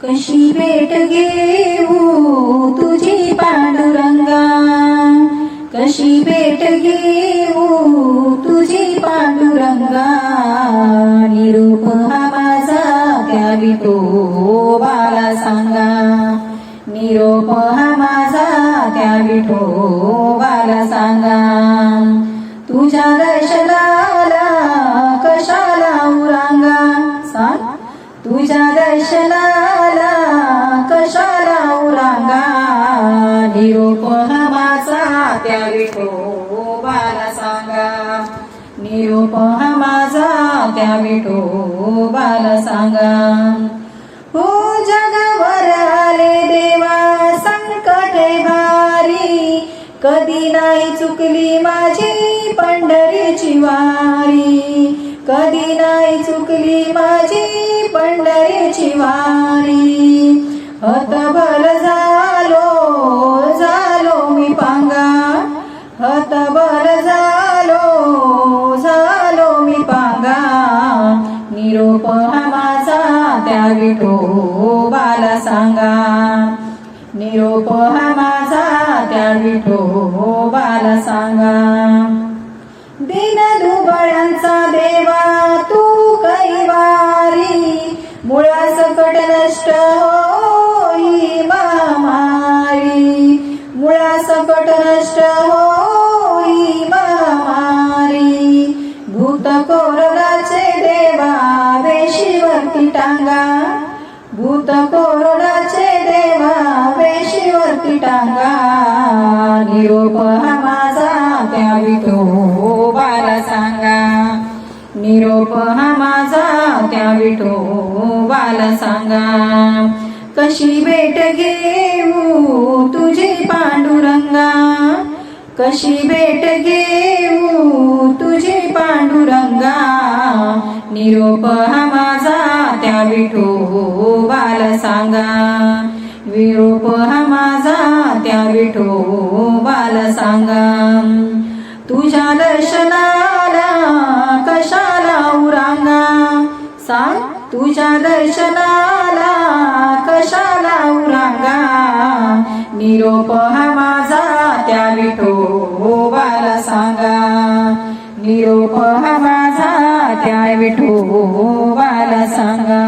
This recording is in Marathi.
कशी भेट घेऊ तुझी पांडुरंगा, कशी भेट घेऊ तुझी पांडुरंगा, निरूप हा माझा त्या विठोबाला सांगा, निरोप हा माझा त्या विठोबाला सांगा. तुझ्या दर्शनाला कशाला उरांगा, सांग तुझ्या दर्शनाला कशाला उरांगा, निरोप हा माझा त्या विठोबाला सांगा, निरोप हा माझा त्या विठोबाला सांगा. हो जगावर आले देवा संकटे भारी, कधी नाही चुकली माझी पंढरीची वारी, कधी नाही चुकली माझी पंढरीची वारी. हतबल झालो मी पांगा, हतबल झालो मी पांगा, निरोप हा माझा त्या विठोबाला सांगा, निरोप हा माझा त्या विठोबाला सांगा. दिन दुबळ्यांचा देवा तू कैवारी, मुळा सकट नष्ट होई महामारी, मुळा सकट नष्ट होई महामारी. भूत कोरोनाचे देवा वेशीवरती टांगा, भूत कोरोनाचे देवा वेशीवरती टांगा, निरोप हा माझा त्या विठोबाला सांगा, निरोप हा माझा त्या विठोबाला सांगा. कशी भेट घेऊ तुझी पांडुरंगा, कशी भेट घेऊ तुझी पांडुरंगा, निरोप हा माझा त्या विठोबाला सांगा, निरोप हा माझा त्या विठोबाला सांगा. तुझ्या दर्शनाला कशाला उरांगा, सांग तुझ्या दर्शनाला कशाला उरांगा, निरोप हा माझा त्या विठोबाला सांगा, निरोप हा माझा त्या विठोबाला सांगा.